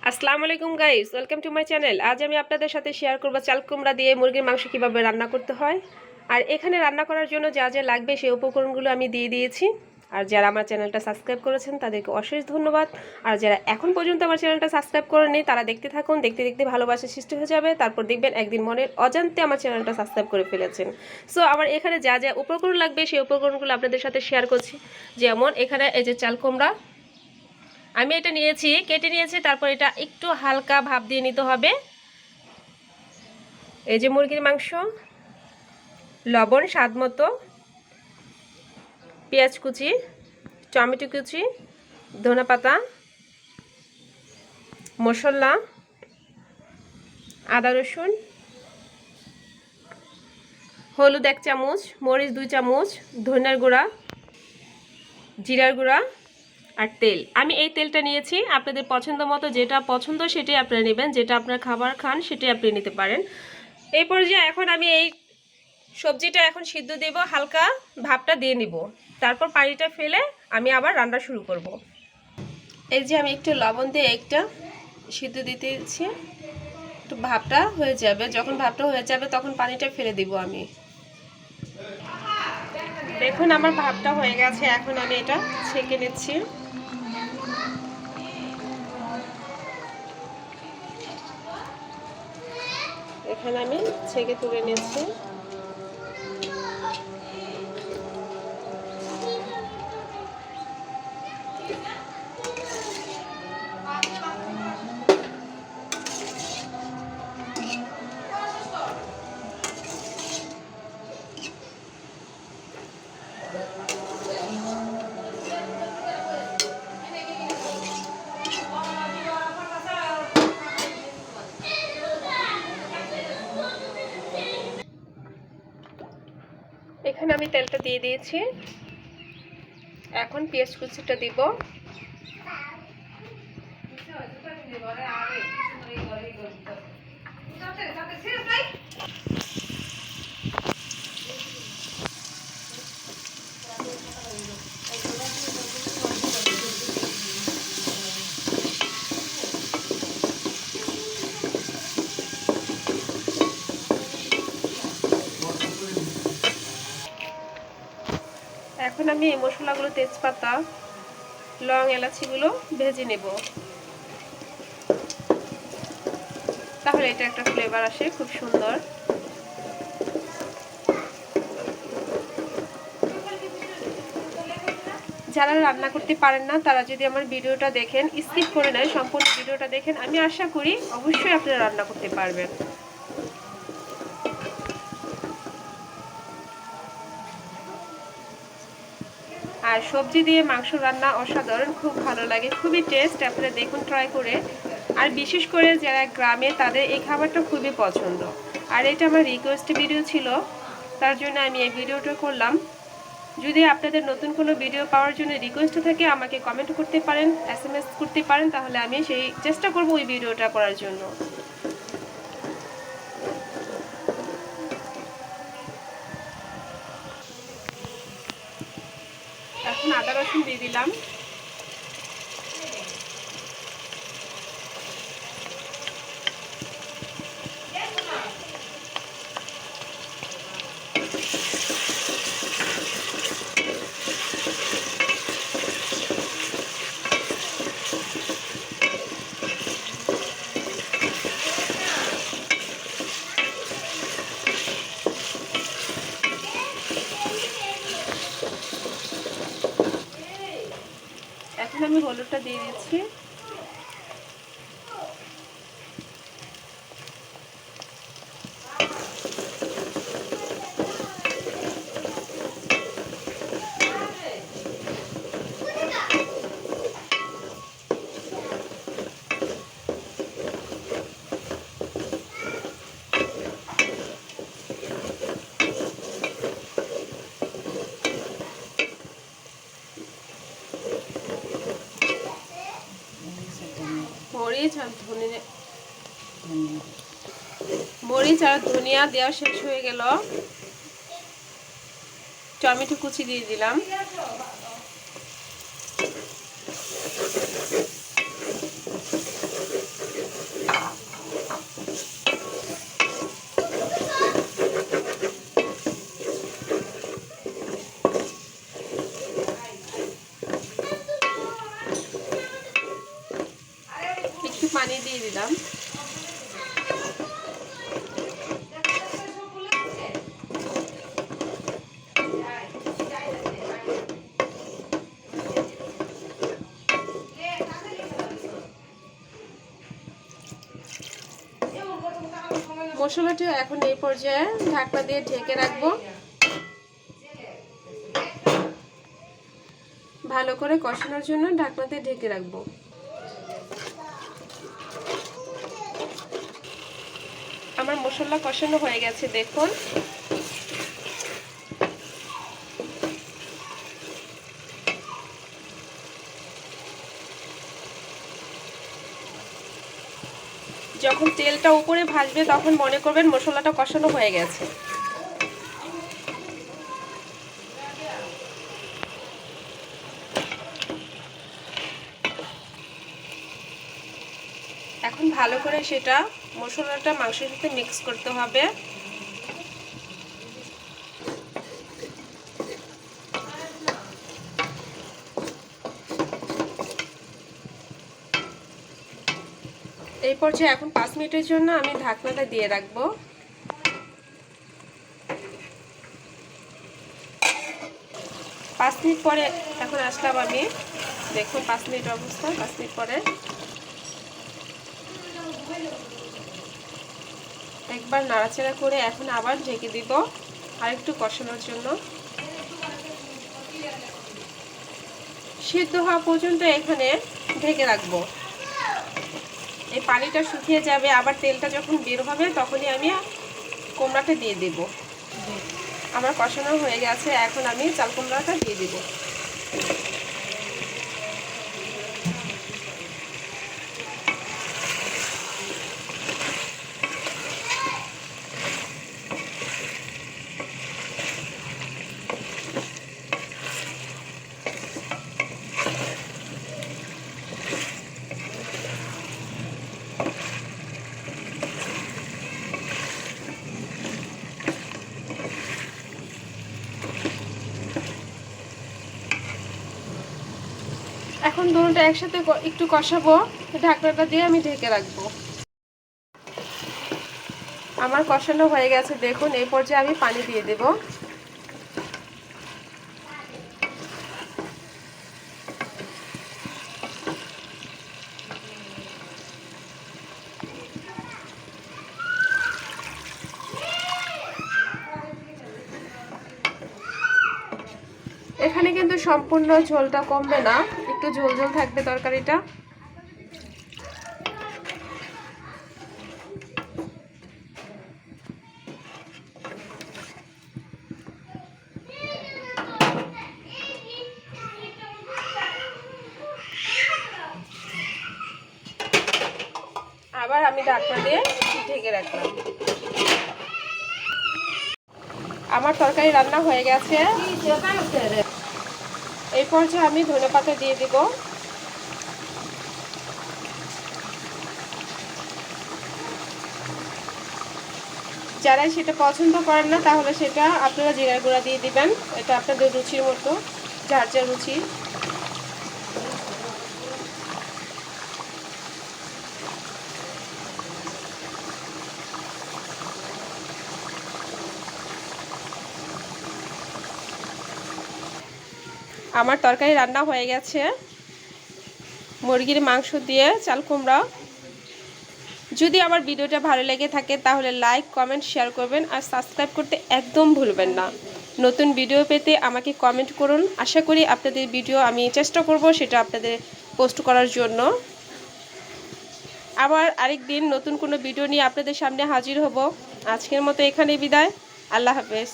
আসসালামু আলাইকুম guys, welcome to my channel. আজ আমি আপনাদের সাথে শেয়ার করব চাল কুমড়া দিয়ে মুরগির মাংস কিভাবে রান্না করতে হয়। আর এখানে রান্না করার জন্য যা যা লাগবে সেই উপকরণগুলো আমি দিয়ে দিয়েছি। আর যারা আমার চ্যানেলটা সাবস্ক্রাইব করেছেন তাদেরকে অশেষ ধন্যবাদ। আর যারা এখন পর্যন্ত আমার চ্যানেলটা সাবস্ক্রাইব করেনি তারা দেখতে থাকুন, দেখতে দেখতে ভালোবাসা সৃষ্টি হয়ে যাবে। তারপর দেখবেন একদিন মনের অজান্তে আমার চ্যানেলটা সাবস্ক্রাইব করে ফেলেছেন। সো আমার এখানে যা যা উপকরণ লাগবে সেই উপকরণগুলো আপনাদের সাথে শেয়ার করছি। যেমন এখানে এই যে চাল কুমড়া আমি এটা নিয়েছি, কেটে নিয়েছি। তারপর এটা একটু হালকা ভাপ দিয়ে নিতে হবে। এই যে মুরগির মাংস, লবণ স্বাদ মতো, পেঁয়াজ কুচি, টমেটো কুচি, ধনেপাতা, মশলা, আদা রসুন, হলুদ 1 চামচ, মরিচ 2 চামচ, ধনিয়ার গুঁড়া, জিরার গুঁড়া আর তেল। আমি এই তেলটা নিয়েছি, আপনাদের পছন্দ মতো যেটা পছন্দ সেটাই আপনারা নেবেন, যেটা আপনার খাবার খান সেটাই আপনি নিতে পারেন। এই পর্যায়ে এখন আমি এই সবজিটা এখন সিদ্ধ দেব, হালকা ভাপটা দিয়ে নিব। তারপর পানিটা ফেলে আমি আবার রান্না শুরু করব। এই যে আমি একটু লবণ দিয়ে একটা সিদ্ধ দিতেছি, একটু ভাপটা হয়ে যাবে। যখন ভাপটা হয়ে যাবে তখন পানিটা ফেলে দিব আমি। দেখুন আমার ভাপটা হয়ে গেছে, এখন আমি এটা ছেঁকে নিচ্ছি। এখানে আমি ছেঁকে তুলে নিচ্ছি। এখানে আমি তেলটা দিয়ে দিয়েছি, এখন পেঁয়াজ কুচিটা দিব। এখন আমি এই মশলাগুলো, তেজপাতা, লং, এলাচিগুলো ভেজে নেব, তাহলে এটা একটা ফ্লেভার আসে খুব সুন্দর। যারা রান্না করতে পারেন না তারা যদি আমার ভিডিওটা দেখেন, স্কিপ করে নেন, সম্পূর্ণ ভিডিওটা দেখেন, আমি আশা করি অবশ্যই আপনারা রান্না করতে পারবেন। আর সবজি দিয়ে মাংস রান্না অসাধারণ, খুব ভালো লাগে, খুবই টেস্ট। আপনারা দেখুন ট্রাই করে। আর বিশেষ করে যারা গ্রামে তাদের এই খাবারটা খুবই পছন্দ। আর এটা আমার রিকোয়েস্ট ভিডিও ছিল, তার জন্য আমি এই ভিডিওটা করলাম। যদি আপনাদের নতুন কোনো ভিডিও পাওয়ার জন্য রিকোয়েস্ট থাকে আমাকে কমেন্ট করতে পারেন, SMS করতে পারেন, তাহলে আমি সেই চেষ্টা করব ওই ভিডিওটা করার জন্য। এখন আদা রসুন দিয়ে দিলাম। এখন আমি হলুদটা দিয়ে দিচ্ছি। মরিচ আর ধনিয়া দেওয়া শেষ হয়ে গেল, টমেটো কুচি দিয়ে দিলাম। পানি দিয়ে দিলাম। মশলাটি এখন এই পর্যায়ে ঢাকনা দিয়ে ঢেকে রাখবো, ভালো করে কষানোর জন্য ঢাকনা দিয়ে ঢেকে রাখবো। আমার মশলা কষানো হয়ে গেছে দেখুন। যখন তেলটা উপরে ভাসবে তখন মনে করবেন মশলাটা কষানো হয়ে গেছে। এখন ভালো করে সেটা মশলাটা মাংসের সাথে মিক্স করতে হবে। এই পর্যায়ে এখন 5 মিনিটের জন্য আমি ঢাকনাটা দিয়ে রাখবো। 5 মিনিট পরে এখন আসলাম আমি, দেখুন 5 মিনিট অবস্থা। 5 মিনিট পরে একবার নাড়াচাড়া করে এখন আবার ঢেকে দিব আরেকটু কষানোর জন্য। সিদ্ধ হওয়া পর্যন্ত এখানে ঢেকে রাখবো। এই পানিটা শুকিয়ে যাবে, আবার তেলটা যখন বের হবে তখনই আমি কুমড়াটা দিয়ে দেব। আমার কষানো হয়ে গেছে, এখন আমি চাল কুমড়াটা দিয়ে দেব। এখন দুটোটা একসাথে একটু কষাবো, ঢাকনাটা দিয়ে আমি ঢেকে রাখবো। আমার কষানো হয়ে গেছে দেখুন। এই পর্যায়ে আমি পানি দিয়ে দেব। এখানে কিন্তু সম্পূর্ণ ঝোলটা কমবে না, একটু ঝোল ঝোল থাকবে তরকারিটা। আবার আমি ঢাকনা দিয়ে ঢেকে রাখলাম। আমার তরকারি রান্না হয়ে গেছে। এই পর্যায়ে আমি ধনেপাতা দিয়ে দিব। যারা সেটা পছন্দ করেন না তাহলে সেটা আপনারা জিরার গুঁড়া দিয়ে দিবেন, এটা আপনাদের রুচির মতো, যার যার রুচি। আমার তরকারি রান্না হয়ে গেছে, মুরগির মাংস দিয়ে চাল কুমড়া। যদি আমার ভিডিওটা ভালো লেগে থাকে তাহলে লাইক, কমেন্ট, শেয়ার করবেন আর সাবস্ক্রাইব করতে একদম ভুলবেন না। নতুন ভিডিও পেতে আমাকে কমেন্ট করুন। আশা করি আপনাদের ভিডিও আমি চেষ্টা করব সেটা আপনাদের পোস্ট করার জন্য। আবার আরেকদিন নতুন কোনো ভিডিও নিয়ে আপনাদের সামনে হাজির হব। আজকের মতো এখানেই বিদায়। আল্লাহ হাফেজ।